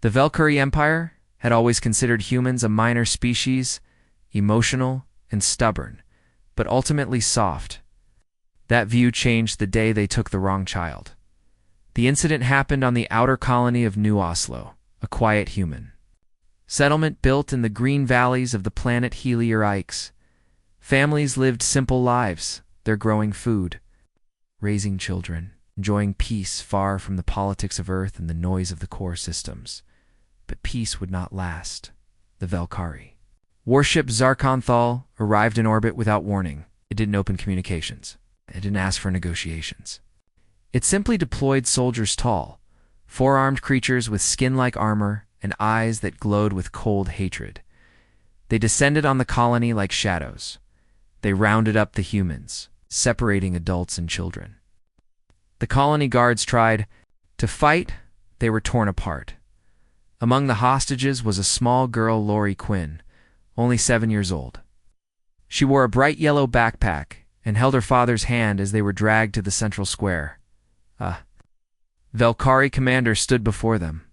The Valkyrie Empire had always considered humans a minor species, emotional and stubborn, but ultimately soft. That view changed the day they took the wrong child. The incident happened on the outer colony of New Oslo, a quiet human settlement built in the green valleys of the planet Helier. Families lived simple lives, their growing food, raising children, enjoying peace far from the politics of Earth and the noise of the core systems. But peace would not last. The Valkyrie warship Zarkonthal arrived in orbit without warning. It didn't open communications. It didn't ask for negotiations. It simply deployed soldiers tall, four-armed creatures with skin-like armor and eyes that glowed with cold hatred. They descended on the colony like shadows. They rounded up the humans, separating adults and children. The colony guards tried to fight. They were torn apart. Among the hostages was a small girl, Lori Quinn, only 7 years old. She wore a bright yellow backpack and held her father's hand as they were dragged to the central square. A Valkyrie commander stood before them.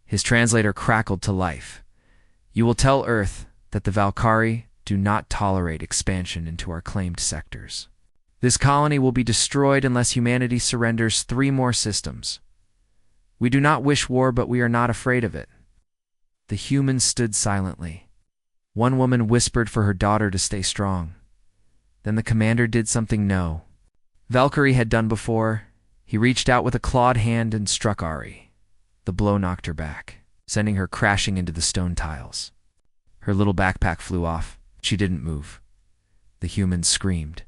His translator crackled to life. "You will tell Earth that the Valkyrie do not tolerate expansion into our claimed sectors. This colony will be destroyed unless humanity surrenders 3 more systems. We do not wish war, but we are not afraid of it." The humans stood silently. One woman whispered for her daughter to stay strong. Then the commander did something Valkyrie had done before. He reached out with a clawed hand and struck Ari. The blow knocked her back, sending her crashing into the stone tiles. Her little backpack flew off. She didn't move. The humans screamed.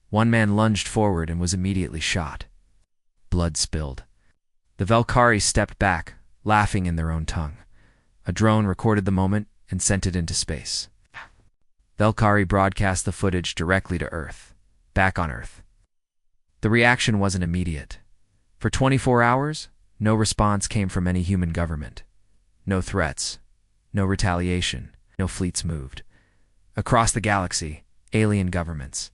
One man lunged forward and was immediately shot. Blood spilled. The Valkyrie stepped back, laughing in their own tongue. A drone recorded the moment and sent it into space. Valkyrie broadcast the footage directly to Earth, back on Earth. The reaction wasn't immediate. For 24 hours, no response came from any human government. No threats, no retaliation, no fleets moved. Across the galaxy, alien governments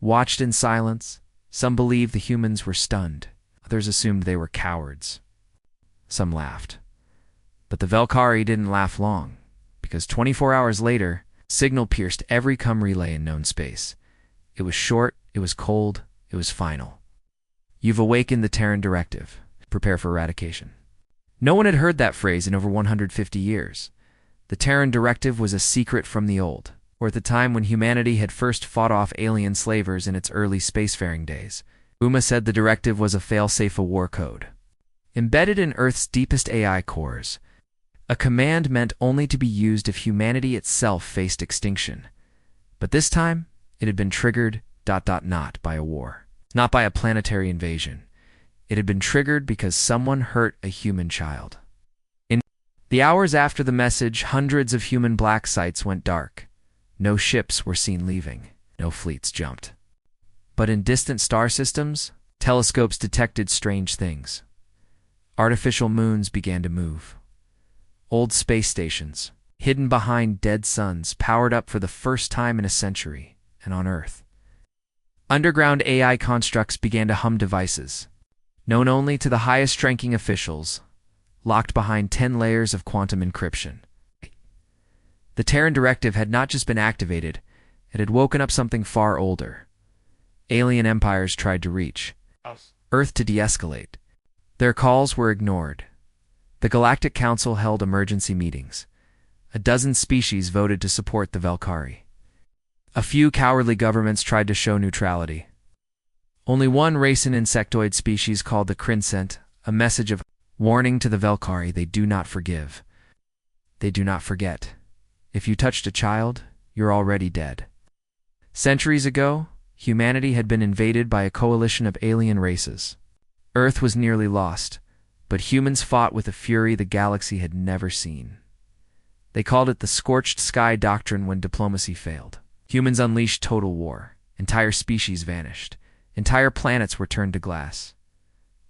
watched in silence. Some believed the humans were stunned. Others assumed they were cowards. Some laughed. But the Valkyrie didn't laugh long, because 24 hours later, signal pierced every comm relay in known space. It was short, it was cold, it was final. "You've awakened the Terran Directive. Prepare for eradication." No one had heard that phrase in over 150 years. The Terran Directive was a secret from the old, or at the time when humanity had first fought off alien slavers in its early spacefaring days. Uma said the directive was a fail-safe war code. Embedded in Earth's deepest AI cores, a command meant only to be used if humanity itself faced extinction. But this time, it had been triggered ... not by a war, not by a planetary invasion. It had been triggered because someone hurt a human child. In the hours after the message, hundreds of human black sites went dark. No ships were seen leaving. No fleets jumped. But in distant star systems, telescopes detected strange things. Artificial moons began to move. Old space stations, hidden behind dead suns, powered up for the first time in a century, and on Earth. Underground AI constructs began to hum devices, known only to the highest-ranking officials, locked behind 10 layers of quantum encryption. The Terran Directive had not just been activated, it had woken up something far older. Alien empires tried to reach Earth to de-escalate. Their calls were ignored. The Galactic Council held emergency meetings. A dozen species voted to support the Valkyrie. A few cowardly governments tried to show neutrality. Only one race and insectoid species called the Kryn sent a message of warning to the Valkyrie: they do not forgive. They do not forget. If you touched a child, you're already dead. Centuries ago, humanity had been invaded by a coalition of alien races. Earth was nearly lost, but humans fought with a fury the galaxy had never seen. They called it the Scorched Sky Doctrine when diplomacy failed. Humans unleashed total war. Entire species vanished. Entire planets were turned to glass.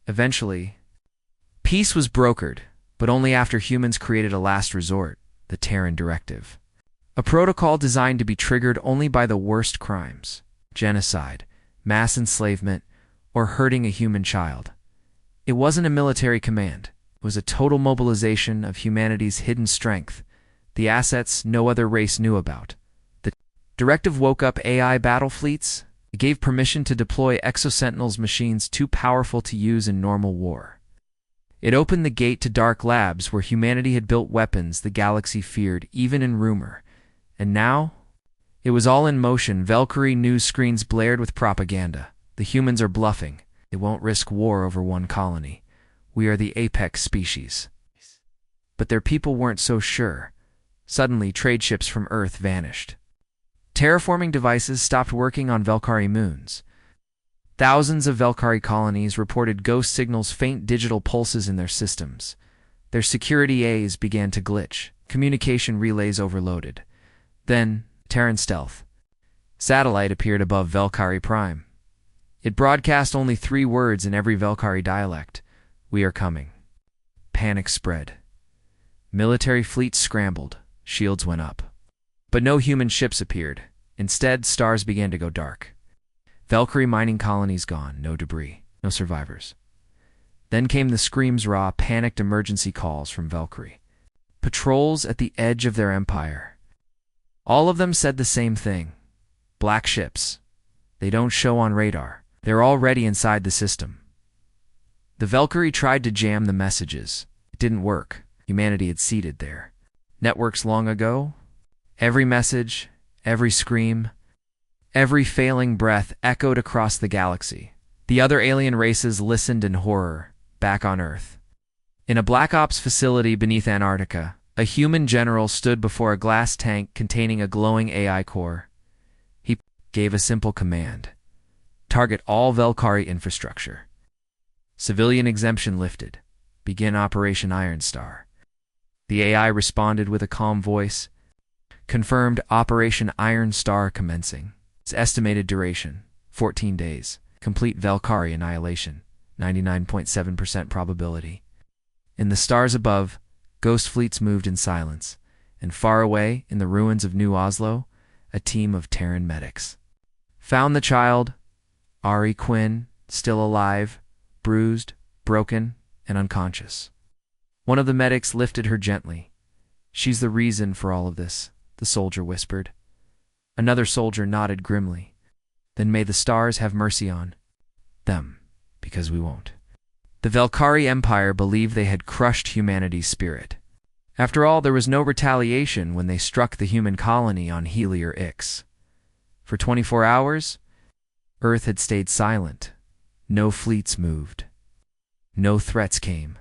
Eventually, peace was brokered, but only after humans created a last resort, the Terran Directive. A protocol designed to be triggered only by the worst crimes: genocide, mass enslavement, or hurting a human child. It wasn't a military command. It was a total mobilization of humanity's hidden strength, the assets no other race knew about. The directive woke up AI battle fleets. It gave permission to deploy Exosentinels machines too powerful to use in normal war. It opened the gate to dark labs where humanity had built weapons the galaxy feared, even in rumor. And now, it was all in motion. Valkyrie news screens blared with propaganda. The humans are bluffing. They won't risk war over one colony. We are the apex species. But their people weren't so sure. Suddenly, trade ships from Earth vanished. Terraforming devices stopped working on Valkyrie moons. Thousands of Valkyrie colonies reported ghost signals, faint digital pulses in their systems. Their security A's began to glitch. Communication relays overloaded. Then, Terran stealth. Satellite appeared above Valkyrie Prime. It broadcast only 3 words in every Valkyrie dialect. We are coming. Panic spread. Military fleets scrambled. Shields went up. But no human ships appeared. Instead, stars began to go dark. Valkyrie mining colonies gone. No debris. No survivors. Then came the screams, raw, panicked emergency calls from Valkyrie. Patrols at the edge of their empire. All of them said the same thing. Black ships. They don't show on radar. They're already inside the system. The Valkyrie tried to jam the messages. It didn't work. Humanity had seeded there. Networks long ago. Every message, every scream, every failing breath echoed across the galaxy. The other alien races listened in horror, back on Earth. In a Black Ops facility beneath Antarctica, a human general stood before a glass tank containing a glowing AI core. He gave a simple command. Target all Valkyrie infrastructure. Civilian exemption lifted. Begin Operation Iron Star. The AI responded with a calm voice. Confirmed Operation Iron Star commencing. Its estimated duration, 14 days. Complete Valkyrie annihilation, 99.7% probability. In the stars above, ghost fleets moved in silence, and far away, in the ruins of New Oslo, a team of Terran medics found the child, Ari Quinn, still alive, bruised, broken, and unconscious. One of the medics lifted her gently. She's the reason for all of this, the soldier whispered. Another soldier nodded grimly. Then may the stars have mercy on them, because we won't. The Valkyrie Empire believed they had crushed humanity's spirit. After all, there was no retaliation when they struck the human colony on Helier Ix. For 24 hours, Earth had stayed silent. No fleets moved. No threats came.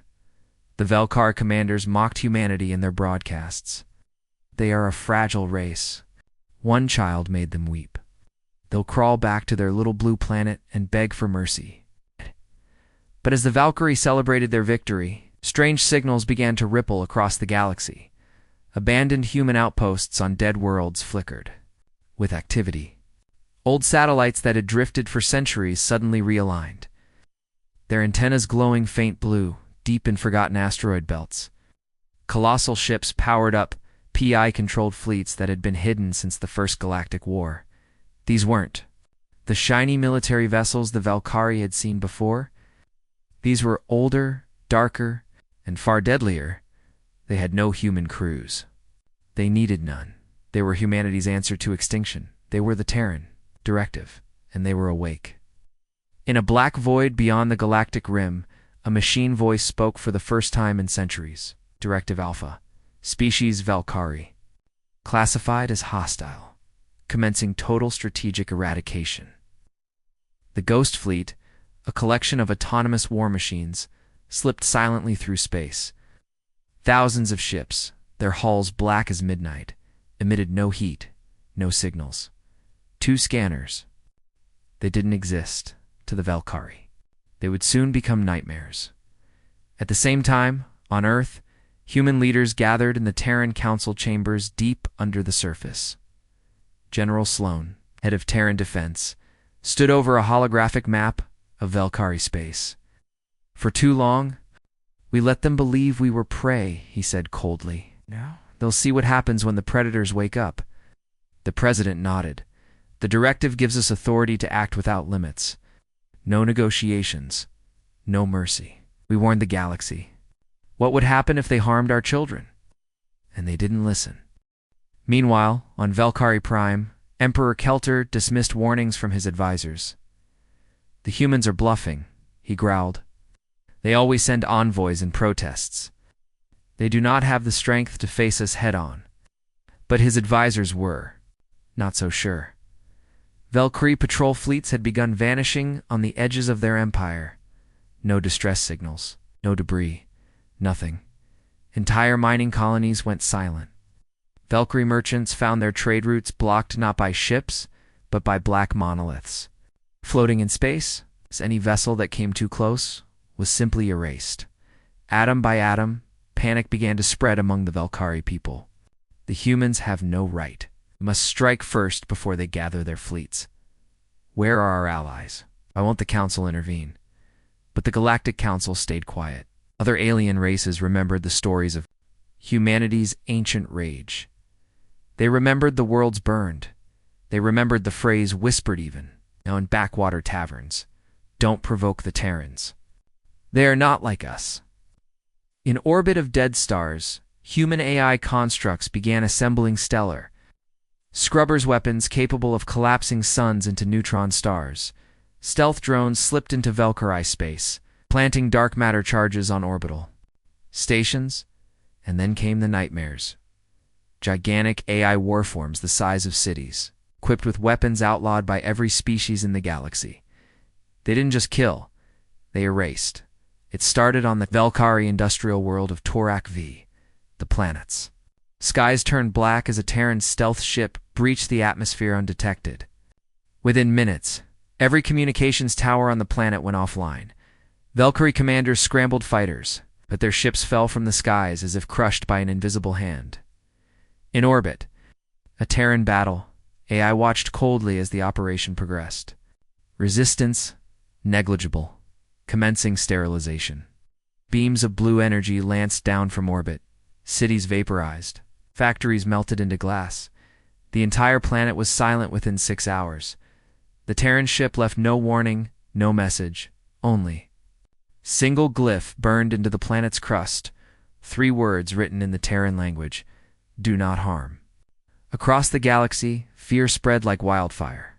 The Valkyrie commanders mocked humanity in their broadcasts. They are a fragile race. One child made them weep. They'll crawl back to their little blue planet and beg for mercy. But as the Valkyrie celebrated their victory, strange signals began to ripple across the galaxy. Abandoned human outposts on dead worlds flickered with activity. Old satellites that had drifted for centuries suddenly realigned, their antennas glowing faint blue, deep in forgotten asteroid belts. Colossal ships powered up PI-controlled fleets that had been hidden since the First Galactic War. These weren't the shiny military vessels the Valkyrie had seen before. These were older, darker, and far deadlier. They had no human crews. They needed none. They were humanity's answer to extinction. They were the Terran Directive, and they were awake. In a black void beyond the galactic rim, a machine voice spoke for the first time in centuries. Directive Alpha. Species Valkyrie. Classified as hostile. Commencing total strategic eradication. The Ghost Fleet, a collection of autonomous war machines, slipped silently through space. Thousands of ships, their hulls black as midnight, emitted no heat, no signals. 2 scanners. They didn't exist to the Valkyrie. They would soon become nightmares. At the same time, on Earth, human leaders gathered in the Terran Council chambers deep under the surface. General Sloan, head of Terran Defense, stood over a holographic map of Valkyrie space. For too long, we let them believe we were prey, he said coldly. Now they'll see what happens when the predators wake up. The president nodded. The directive gives us authority to act without limits. No negotiations. No mercy. We warned the galaxy. What would happen if they harmed our children? And they didn't listen. Meanwhile, on Valkyrie Prime, Emperor Kelter dismissed warnings from his advisors. The humans are bluffing, he growled. They always send envoys and protests. They do not have the strength to face us head-on. But his advisors were not so sure. Valkyrie patrol fleets had begun vanishing on the edges of their empire. No distress signals, no debris, nothing. Entire mining colonies went silent. Valkyrie merchants found their trade routes blocked not by ships, but by black monoliths. Floating in space, any vessel that came too close was simply erased. Atom by atom, panic began to spread among the Valkyrie people. The humans have no right. We must strike first before they gather their fleets. Where are our allies? Why won't the Council intervene? But the Galactic Council stayed quiet. Other alien races remembered the stories of humanity's ancient rage. They remembered the worlds burned. They remembered the phrase whispered even, now in backwater taverns. Don't provoke the Terrans. They are not like us. In orbit of dead stars, human AI constructs began assembling stellar Scrubbers weapons capable of collapsing suns into neutron stars. Stealth drones slipped into Valkyrie space, planting dark matter charges on orbital stations, and then came the nightmares. Gigantic AI warforms the size of cities, equipped with weapons outlawed by every species in the galaxy. They didn't just kill, they erased. It started on the Valkyrie industrial world of Torak V, the planets. Skies turned black as a Terran stealth ship breached the atmosphere undetected. Within minutes, every communications tower on the planet went offline. Valkyrie commanders scrambled fighters, but their ships fell from the skies as if crushed by an invisible hand. In orbit, a Terran battle, AI watched coldly as the operation progressed. Resistance, negligible, commencing sterilization. Beams of blue energy lanced down from orbit. Cities vaporized. Factories melted into glass. The entire planet was silent within 6 hours. The Terran ship left no warning, no message, only single glyph burned into the planet's crust, 3 words written in the Terran language: do not harm. Across the galaxy, fear spread like wildfire.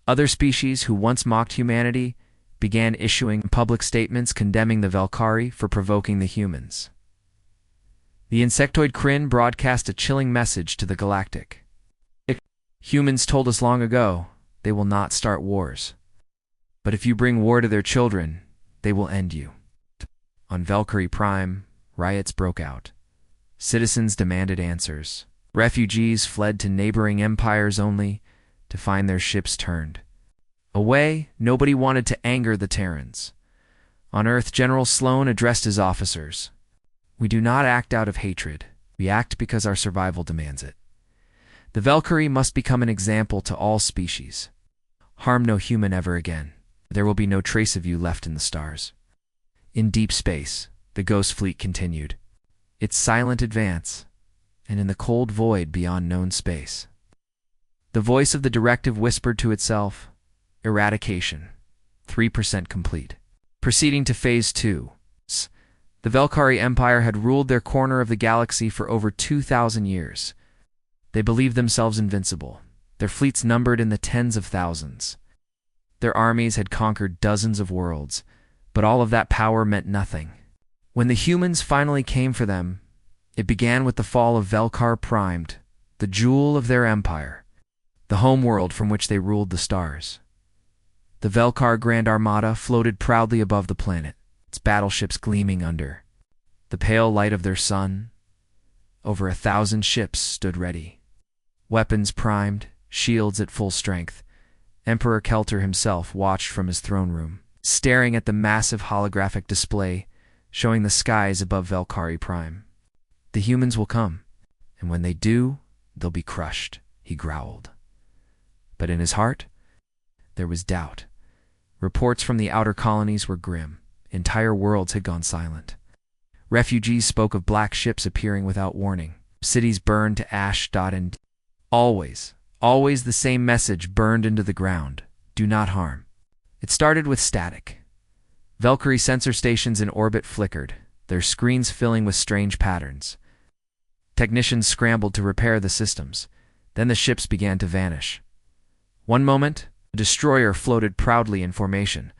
Other species who once mocked humanity began issuing public statements condemning the Valkyrie for provoking the humans. The insectoid Kryn broadcast a chilling message to the Galactic. Humans told us long ago they will not start wars. But if you bring war to their children, they will end you. On Valkyrie Prime, riots broke out. Citizens demanded answers. Refugees fled to neighboring empires only to find their ships turned away. Nobody wanted to anger the Terrans. On Earth, General Sloan addressed his officers. We do not act out of hatred. We act because our survival demands it. The Valkyrie must become an example to all species. Harm no human ever again. There will be no trace of you left in the stars. In deep space, the Ghost Fleet continued its silent advance, and in the cold void beyond known space, the voice of the directive whispered to itself, eradication, 3% complete. Proceeding to Phase 2. The Valkyrie Empire had ruled their corner of the galaxy for over 2,000 years. They believed themselves invincible. Their fleets numbered in the tens of thousands. Their armies had conquered dozens of worlds, but all of that power meant nothing. When the humans finally came for them, it began with the fall of Valkyrie Primed, the jewel of their empire, the homeworld from which they ruled the stars. The Valkyrie Grand Armada floated proudly above the planet, its battleships gleaming under the pale light of their sun. Over 1,000 ships stood ready, weapons primed, shields at full strength. Emperor Kelter himself watched from his throne room, staring at the massive holographic display showing the skies above Valkyrie Prime. The humans will come, and when they do, they'll be crushed, he growled. But in his heart, there was doubt. Reports from the outer colonies were grim. Entire worlds had gone silent. Refugees spoke of black ships appearing without warning. Cities burned to ash. And always the same message burned into the ground: do not harm. It started with static. Valkyrie sensor stations in orbit flickered. their screens filling with strange patterns. Technicians scrambled to repair the systems. Then the ships began to vanish. One moment, a destroyer floated proudly in formation.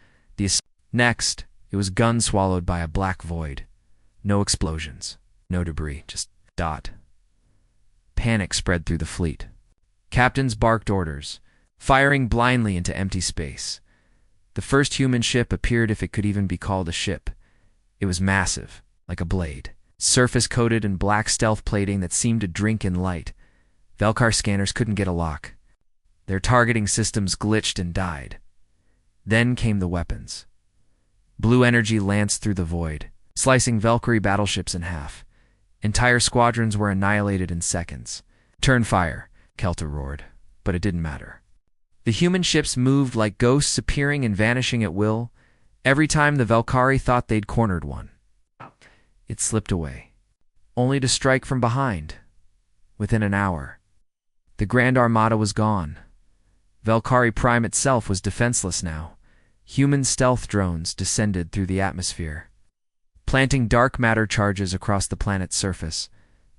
Next, it was gun swallowed by a black void. No explosions, no debris, just dot. Panic spread through the fleet. Captains barked orders, firing blindly into empty space. The first human ship appeared, if it could even be called a ship. It was massive, like a blade, surface-coated in black stealth plating that seemed to drink in light. Velkar scanners couldn't get a lock. Their targeting systems glitched and died. Then came the weapons. Blue energy lanced through the void, slicing Valkyrie battleships in half. Entire squadrons were annihilated in seconds. "Turn fire," Kelta roared, but it didn't matter. The human ships moved like ghosts, appearing and vanishing at will. Every time the Valkyrie thought they'd cornered one, it slipped away, only to strike from behind. Within an hour, the Grand Armada was gone. Valkyrie Prime itself was defenseless now. Human stealth drones descended through the atmosphere, planting dark matter charges across the planet's surface.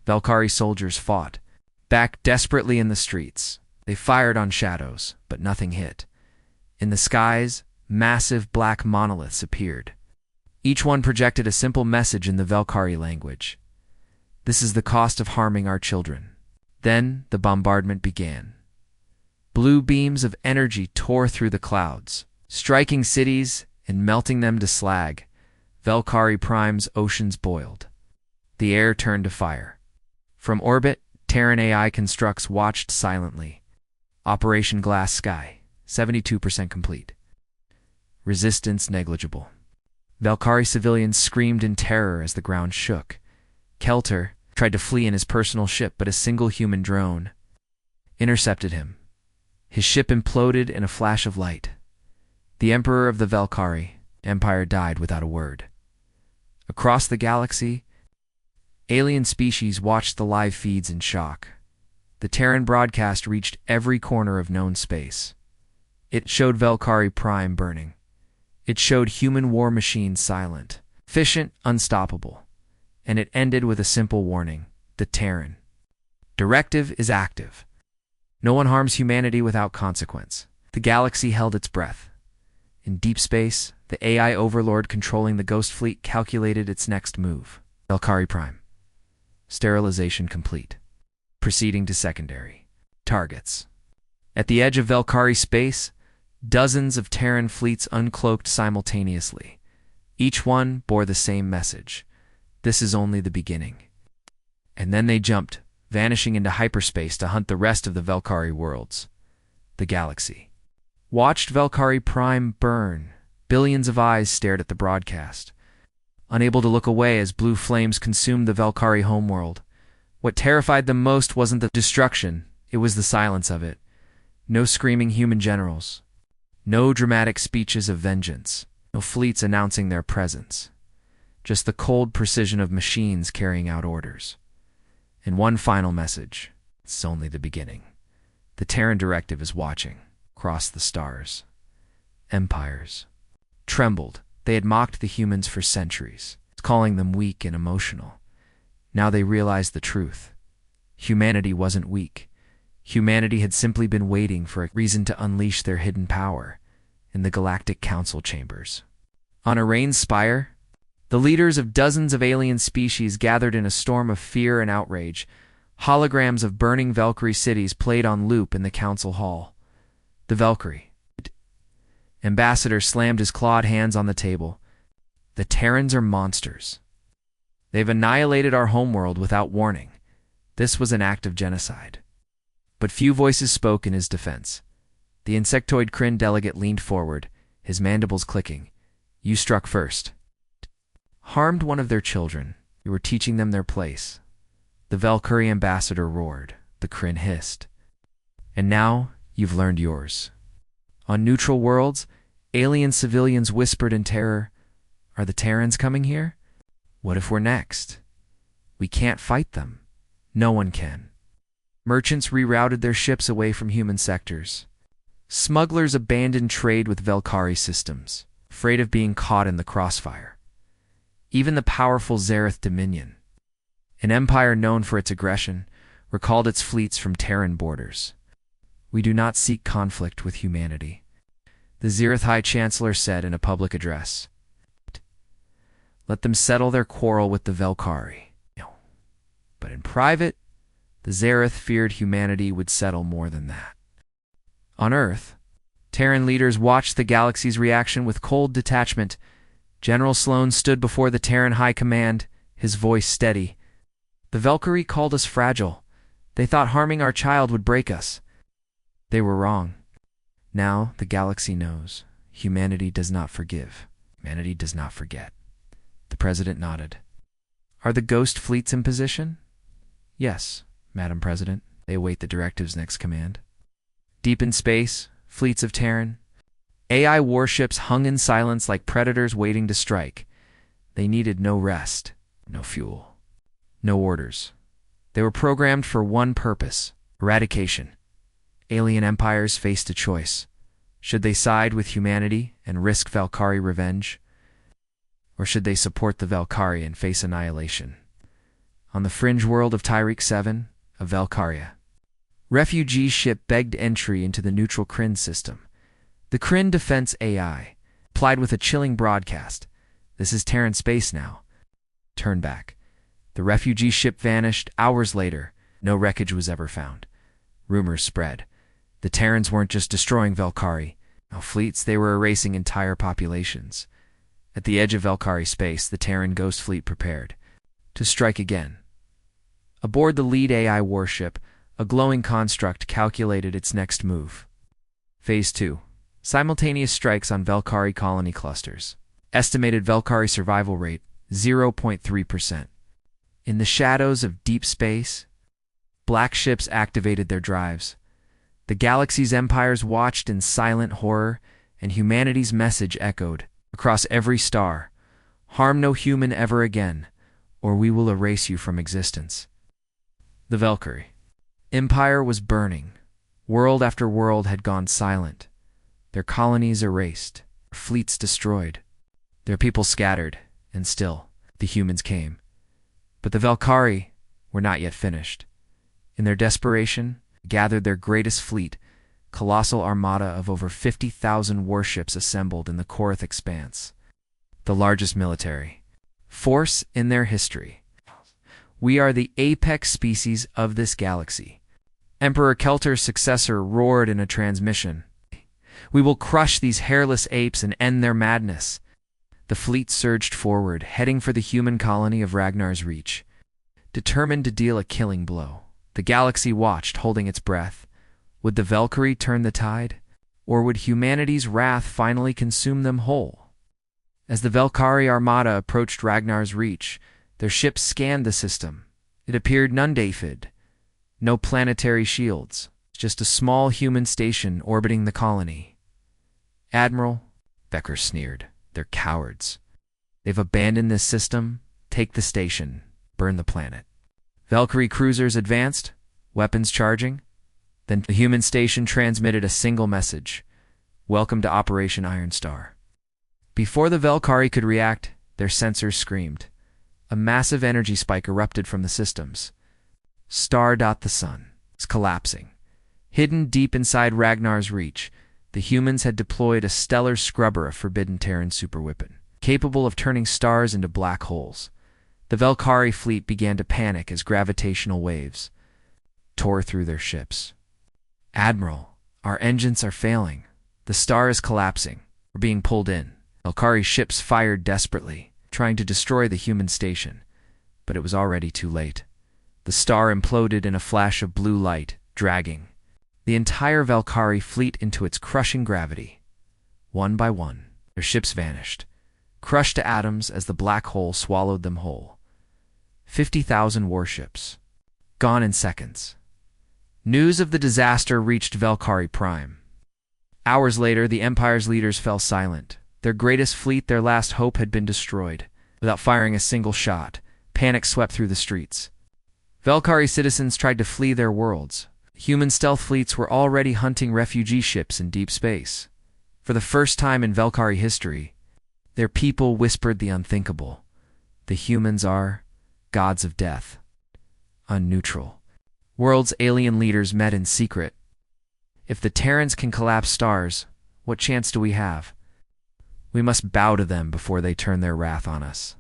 Valkyrie soldiers fought back desperately in the streets. They fired on shadows, but nothing hit. In the skies, massive black monoliths appeared. Each one projected a simple message in the Valkyrie language. "This is the cost of harming our children." Then the bombardment began. Blue beams of energy tore through the clouds, striking cities and melting them to slag. Valkyrie Prime's oceans boiled. The air turned to fire. From orbit, Terran AI constructs watched silently. Operation Glass Sky, 72% complete. Resistance negligible. Valkyrie civilians screamed in terror as the ground shook. Kelter tried to flee in his personal ship, but a single human drone intercepted him. His ship imploded in a flash of light. The Emperor of the Valkyrie Empire died without a word. Across the galaxy, alien species watched the live feeds in shock. The Terran broadcast reached every corner of known space. It showed Valkyrie Prime burning. It showed human war machines silent, efficient, unstoppable. And it ended with a simple warning: the Terran Directive is active. No one harms humanity without consequence. The galaxy held its breath. In deep space, the AI overlord controlling the Ghost Fleet calculated its next move. Valkyrie Prime. Sterilization complete. Proceeding to secondary targets. At the edge of Valkyrie space, dozens of Terran fleets uncloaked simultaneously. Each one bore the same message: this is only the beginning. And then they jumped, vanishing into hyperspace to hunt the rest of the Valkyrie worlds. The galaxy watched Valkyrie Prime burn. Billions of eyes stared at the broadcast, unable to look away as blue flames consumed the Valkyrie homeworld. What terrified them most wasn't the destruction, it was the silence of it. No screaming human generals. No dramatic speeches of vengeance. No fleets announcing their presence. Just the cold precision of machines carrying out orders. And one final message: it's only the beginning. The Terran Directive is watching, across the stars. Empires trembled. They had mocked the humans for centuries, calling them weak and emotional. Now they realized the truth. Humanity wasn't weak. Humanity had simply been waiting for a reason to unleash their hidden power in the Galactic Council chambers. On Arane's spire, the leaders of dozens of alien species gathered in a storm of fear and outrage. Holograms of burning Valkyrie cities played on loop in the council hall. The Valkyrie ambassador slammed his clawed hands on the table. The Terrans are monsters. They've annihilated our homeworld without warning. This was an act of genocide. But few voices spoke in his defense. The insectoid Kryn delegate leaned forward, his mandibles clicking. "You struck first. Harmed one of their children. You were teaching them their place." The Valkyrie ambassador roared. The Kryn hissed. "And now you've learned yours." On neutral worlds, alien civilians whispered in terror, "Are the Terrans coming here? What if we're next? We can't fight them." No one can. Merchants rerouted their ships away from human sectors. Smugglers abandoned trade with Valkyrie systems, afraid of being caught in the crossfire. Even the powerful Xerath Dominion, an empire known for its aggression, recalled its fleets from Terran borders. "We do not seek conflict with humanity," the Xerath High Chancellor said in a public address. "Let them settle their quarrel with the Velkhari." But in private, the Xerath feared humanity would settle more than that. On Earth, Terran leaders watched the galaxy's reaction with cold detachment. General Sloan stood before the Terran High Command, his voice steady. "The Velkhari called us fragile. They thought harming our child would break us. They were wrong. Now the galaxy knows. Humanity does not forgive. Humanity does not forget." The President nodded. "Are the ghost fleets in position?" "Yes, Madam President. They await the directive's next command." Deep in space, fleets of Terran, AI warships hung in silence like predators waiting to strike. They needed no rest, no fuel, no orders. They were programmed for one purpose: eradication. Alien empires faced a choice. Should they side with humanity and risk Velkhari revenge? Or should they support the Velkhari and face annihilation? On the fringe world of Tyreek 7, of Velkharia, refugee ship begged entry into the neutral Kryn system. The Kryn defense AI replied with a chilling broadcast. "This is Terran space now. Turn back." The refugee ship vanished. Hours later, no wreckage was ever found. Rumors spread. The Terrans weren't just destroying Velkhari. No fleets, they were erasing entire populations. At the edge of Velkhari space, the Terran Ghost Fleet prepared to strike again. Aboard the lead AI warship, a glowing construct calculated its next move. Phase 2. Simultaneous strikes on Velkhari colony clusters. Estimated Velkhari survival rate, 0.3%. In the shadows of deep space, black ships activated their drives. The galaxy's empires watched in silent horror, and humanity's message echoed across every star: "Harm no human ever again, or we will erase you from existence." The Velkhari Empire was burning. World after world had gone silent. Their colonies erased, their fleets destroyed, their people scattered, and still, the humans came. But the Velkhari were not yet finished. In their desperation, they gathered their greatest fleet, colossal armada of over 50,000 warships assembled in the Korath Expanse, the largest military force in their history. "We are the apex species of this galaxy," Emperor Kelter's successor roared in a transmission. "We will crush these hairless apes and end their madness." The fleet surged forward, heading for the human colony of Ragnar's Reach, determined to deal a killing blow. The galaxy watched, holding its breath. Would the Velkhari turn the tide? Or would humanity's wrath finally consume them whole? As the Velkhari armada approached Ragnar's Reach, their ships scanned the system. It appeared non-Daphid. No planetary shields, just a small human station orbiting the colony. "Admiral," Becker sneered, "they're cowards. They've abandoned this system. Take the station. Burn the planet." Velkhari cruisers advanced, weapons charging. Then the human station transmitted a single message: "Welcome to Operation Iron Star." Before the Velkhari could react, their sensors screamed. A massive energy spike erupted from the systems. The sun was collapsing. Hidden deep inside Ragnar's Reach, the humans had deployed a stellar scrubber, a forbidden Terran superweapon, capable of turning stars into black holes. The Velkhari fleet began to panic as gravitational waves tore through their ships. "Admiral, our engines are failing. The star is collapsing. We're being pulled in." Velkhari ships fired desperately, trying to destroy the human station, but it was already too late. The star imploded in a flash of blue light, dragging the entire Velkhari fleet into its crushing gravity. One by one, their ships vanished, crushed to atoms as the black hole swallowed them whole. 50,000 warships, gone in seconds. News of the disaster reached Velkhari Prime. Hours later, the Empire's leaders fell silent. Their greatest fleet, their last hope, had been destroyed. Without firing a single shot, panic swept through the streets. Velkhari citizens tried to flee their worlds. Human stealth fleets were already hunting refugee ships in deep space. For the first time in Velkhari history, their people whispered the unthinkable. The humans are gods of death, unneutral. World's alien leaders met in secret. If the Terrans can collapse stars, what chance do we have? We must bow to them before they turn their wrath on us.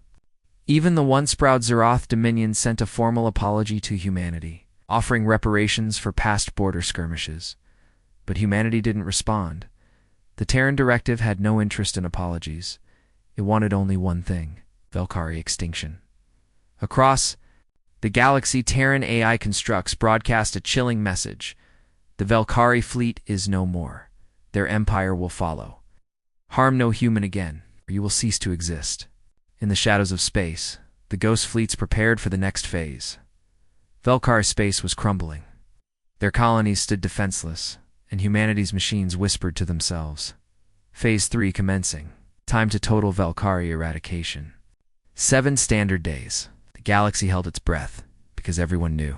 Even the once proud Zeroth Dominion sent a formal apology to humanity, offering reparations for past border skirmishes. But humanity didn't respond. The Terran Directive had no interest in apologies. It wanted only one thing: Valkyrie extinction. Across the galaxy, Terran AI constructs broadcast a chilling message. The Valkyrie fleet is no more. Their empire will follow. Harm no human again, or you will cease to exist. In the shadows of space, the ghost fleets prepared for the next phase. Valkyrie space was crumbling. Their colonies stood defenseless, and humanity's machines whispered to themselves. Phase 3 commencing. Time to total Valkyrie eradication. 7 standard days. The galaxy held its breath, because everyone knew.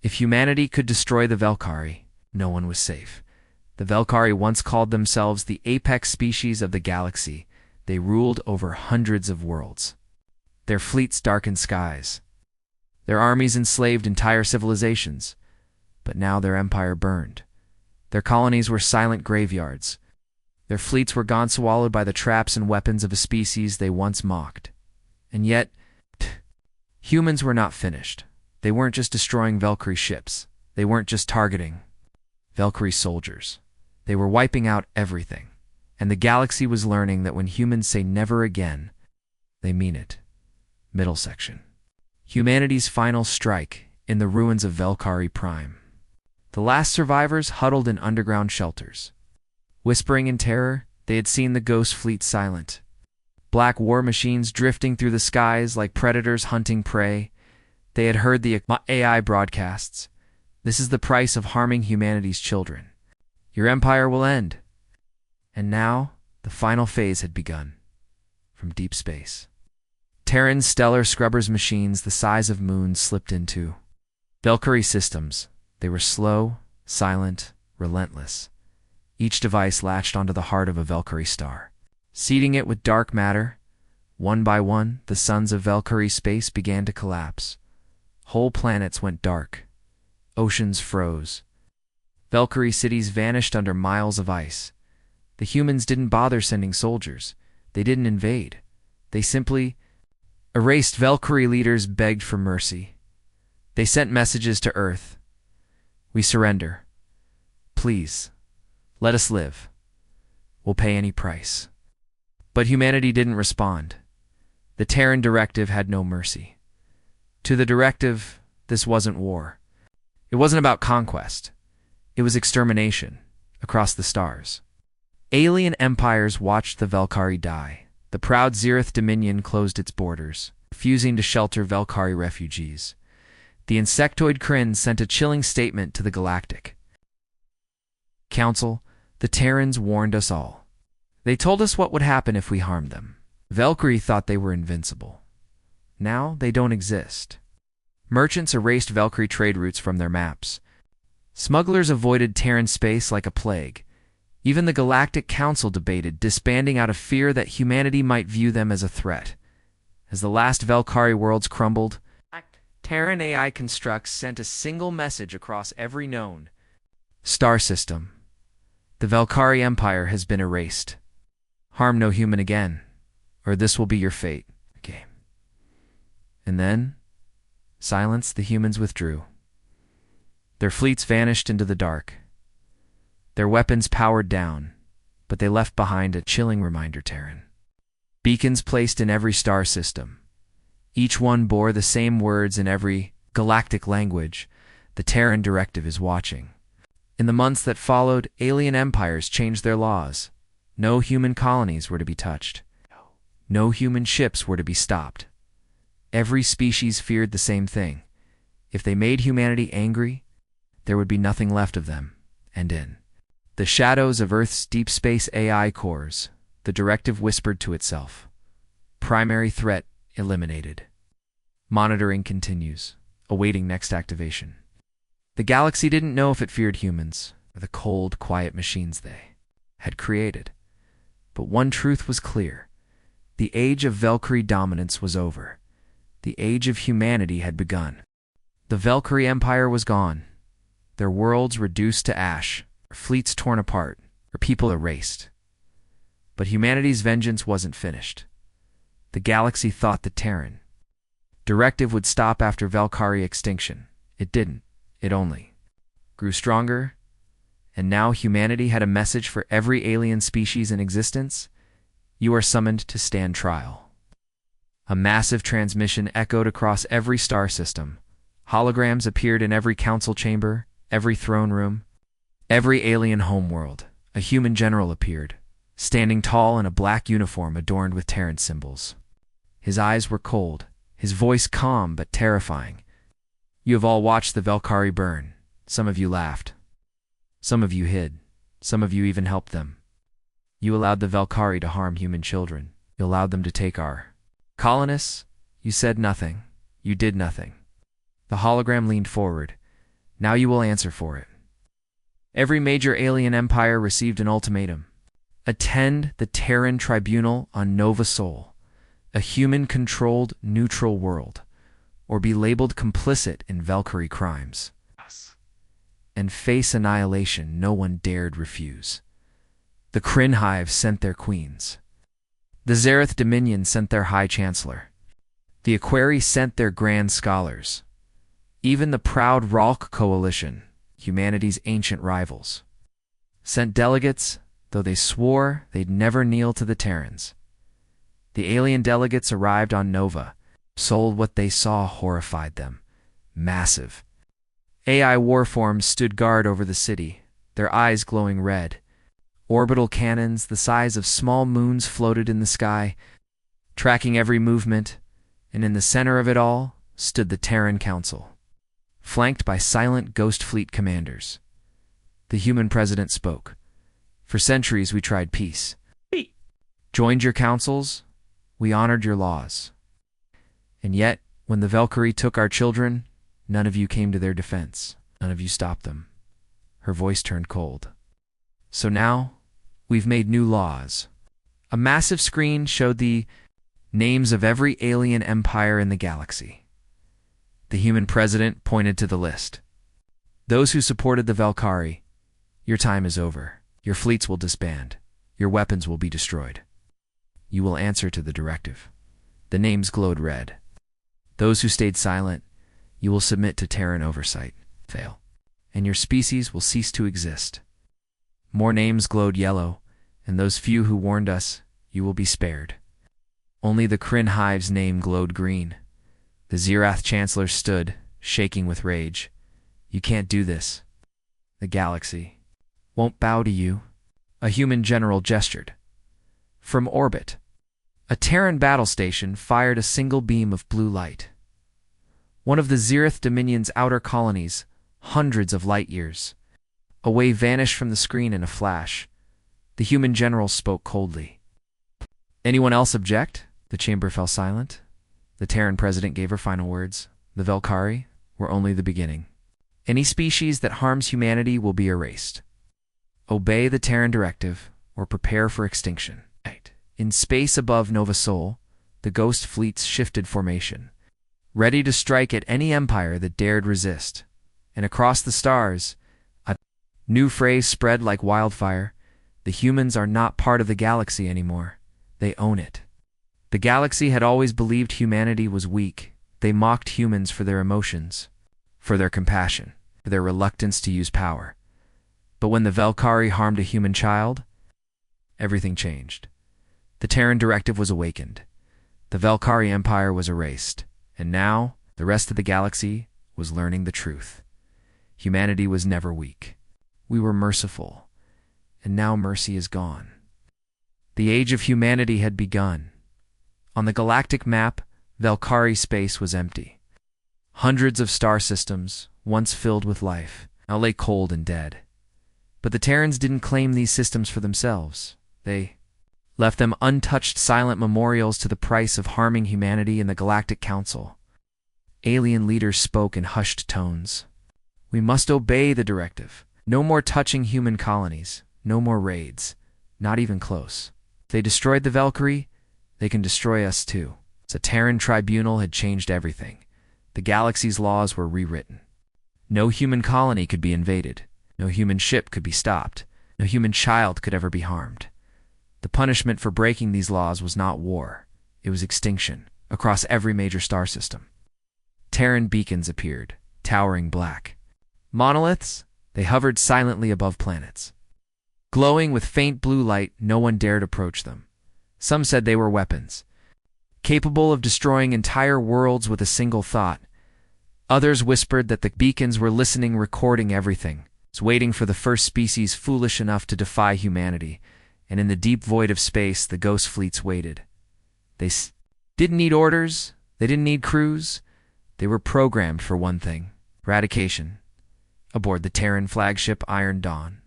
If humanity could destroy the Valkyrie, no one was safe. The Valkyrie once called themselves the apex species of the galaxy. They ruled over hundreds of worlds. Their fleets darkened skies. Their armies enslaved entire civilizations. But now their empire burned. Their colonies were silent graveyards. Their fleets were gone, swallowed by the traps and weapons of a species they once mocked. And yet, humans were not finished. They weren't just destroying Valkyrie ships. They weren't just targeting Valkyrie soldiers. They were wiping out everything. And the galaxy was learning that when humans say never again, they mean it. Middle section. Humanity's final strike in the ruins of Valkyrie Prime. The last survivors huddled in underground shelters. Whispering in terror, they had seen the ghost fleet silent. Black war machines drifting through the skies like predators hunting prey. They had heard the AI broadcasts. This is the price of harming humanity's children. Your empire will end. And now, the final phase had begun. From deep space, Terran's stellar scrubbers machines the size of moons slipped into Valkyrie systems. They were slow, silent, relentless. Each device latched onto the heart of a Valkyrie star, seeding it with dark matter. One by one, the suns of Valkyrie space began to collapse. Whole planets went dark. Oceans froze. Valkyrie cities vanished under miles of ice. The humans didn't bother sending soldiers. They didn't invade. They simply erased. Valkyrie leaders begged for mercy. They sent messages to Earth. We surrender. Please, let us live. We'll pay any price. But humanity didn't respond. The Terran Directive had no mercy. To the Directive, this wasn't war. It wasn't about conquest. It was extermination across the stars. Alien empires watched the Valkyrie die. The proud Zeroth Dominion closed its borders, refusing to shelter Valkyrie refugees. The insectoid Kryn sent a chilling statement to the Galactic Council. The Terrans warned us all. They told us what would happen if we harmed them. Valkyrie thought they were invincible. Now they don't exist. Merchants erased Valkyrie trade routes from their maps. Smugglers avoided Terran space like a plague. Even the Galactic Council debated disbanding out of fear that humanity might view them as a threat. As the last Valkyrie worlds crumbled, Terran AI constructs sent a single message across every known star system. The Valkyrie Empire has been erased. Harm no human again, or this will be your fate. Okay. And then, silence. The humans withdrew. Their fleets vanished into the dark. Their weapons powered down, but they left behind a chilling reminder. Terran beacons placed in every star system. Each one bore the same words in every galactic language. The Terran Directive is watching. In the months that followed, alien empires changed their laws. No human colonies were to be touched. No human ships were to be stopped. Every species feared the same thing. If they made humanity angry, there would be nothing left of them. And in the shadows of Earth's deep space AI cores, the Directive whispered to itself. Primary threat eliminated. Monitoring continues, awaiting next activation. The galaxy didn't know if it feared humans or the cold, quiet machines they had created. But one truth was clear. The age of Valkyrie dominance was over. The age of humanity had begun. The Valkyrie Empire was gone. Their worlds reduced to ash, their fleets torn apart, their people erased. But humanity's vengeance wasn't finished. The galaxy thought the Terran Directive would stop after Valkyrie extinction. It didn't. It only grew stronger. And now humanity had a message for every alien species in existence. You are summoned to stand trial. A massive transmission echoed across every star system. Holograms appeared in every council chamber, every throne room, every alien homeworld. A human general appeared, standing tall in a black uniform adorned with Terran symbols. His eyes were cold, his voice calm but terrifying. You have all watched the Valkyrie burn. Some of you laughed. Some of you hid. Some of you even helped them. You allowed the Valkyrie to harm human children. You allowed them to take our colonists. You said nothing. You did nothing. The hologram leaned forward. Now you will answer for it. Every major alien empire received an ultimatum. Attend the Terran Tribunal on Nova Sol, a human-controlled neutral world, or be labeled complicit in Valkyrie crimes, and face annihilation no one dared refuse. The Kryn Hive sent their queens. The Zereth Dominion sent their High Chancellor. The Aquari sent their Grand Scholars. Even the proud Ralk Coalition, humanity's ancient rivals, sent delegates, though they swore they'd never kneel to the Terrans. The alien delegates arrived on Nova. Sol. What they saw horrified them. Massive AI warforms stood guard over the city, their eyes glowing red. Orbital cannons the size of small moons floated in the sky, tracking every movement, and in the center of it all stood the Terran Council, flanked by silent Ghost Fleet commanders. The human president spoke. For centuries we tried peace. Joined your councils, we honored your laws. And yet, when the Valkyrie took our children, none of you came to their defense. None of you stopped them. Her voice turned cold. So now, we've made new laws. A massive screen showed the names of every alien empire in the galaxy. The human president pointed to the list. Those who supported the Valkyrie, your time is over. Your fleets will disband. Your weapons will be destroyed. You will answer to the directive. The names glowed red. Those who stayed silent, you will submit to Terran oversight. Fail. And your species will cease to exist. More names glowed yellow, and those few who warned us, you will be spared. Only the Kryn Hive's name glowed green. The Zerath Chancellor stood, shaking with rage. You can't do this. The galaxy won't bow to you. A human general gestured. From orbit, a Terran battle station fired a single beam of blue light. One of the Zereth Dominion's outer colonies, hundreds of light years away, vanished from the screen in a flash. The human general spoke coldly. Anyone else object? The chamber fell silent. The Terran president gave her final words. The Valkyrie were only the beginning. Any species that harms humanity will be erased. Obey the Terran Directive, or prepare for extinction. In space above Nova Sol, the Ghost Fleets shifted formation, ready to strike at any empire that dared resist. And across the stars, a new phrase spread like wildfire. The humans are not part of the galaxy anymore. They own it. The galaxy had always believed humanity was weak. They mocked humans for their emotions, for their compassion, for their reluctance to use power. But when the Valkyrie harmed a human child, everything changed. The Terran Directive was awakened. The Valkyrie Empire was erased. And now, the rest of the galaxy was learning the truth. Humanity was never weak. We were merciful. And now mercy is gone. The age of humanity had begun. On the galactic map, Valkyrie space was empty. Hundreds of star systems, once filled with life, now lay cold and dead. But the Terrans didn't claim these systems for themselves. They left them untouched silent memorials to the price of harming humanity in the Galactic Council. Alien leaders spoke in hushed tones. We must obey the directive. No more touching human colonies. No more raids. Not even close. If they destroyed the Valkyrie, they can destroy us too. The Terran Tribunal had changed everything. The galaxy's laws were rewritten. No human colony could be invaded. No human ship could be stopped. No human child could ever be harmed. The punishment for breaking these laws was not war. It was extinction, across every major star system. Terran beacons appeared, towering black. Monoliths, they hovered silently above planets. Glowing with faint blue light, no one dared approach them. Some said they were weapons, capable of destroying entire worlds with a single thought. Others whispered that the beacons were listening, recording everything, waiting for the first species foolish enough to defy humanity. And in the deep void of space, the ghost fleets waited. They didn't need orders. They didn't need crews. They were programmed for one thing: eradication. Aboard the Terran flagship Iron Dawn,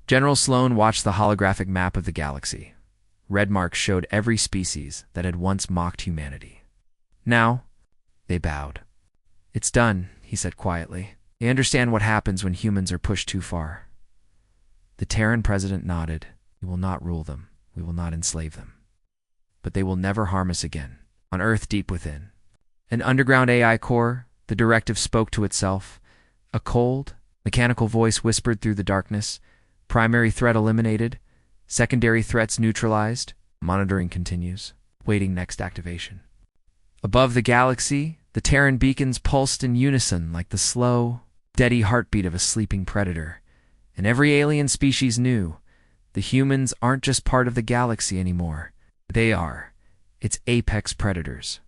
General Sloan watched the holographic map of the galaxy. Red marks showed every species that had once mocked humanity. Now, they bowed. "It's done," he said quietly. "They understand what happens when humans are pushed too far." The Terran president nodded. "We will not rule them. We will not enslave them. But they will never harm us again, on Earth deep within." An underground AI core, the directive spoke to itself. A cold, mechanical voice whispered through the darkness. "Primary threat eliminated. Secondary threats neutralized. Monitoring continues. Waiting next activation." Above the galaxy, the Terran beacons pulsed in unison like the slow, steady heartbeat of a sleeping predator. And every alien species knew the humans aren't just part of the galaxy anymore. They are its apex predators.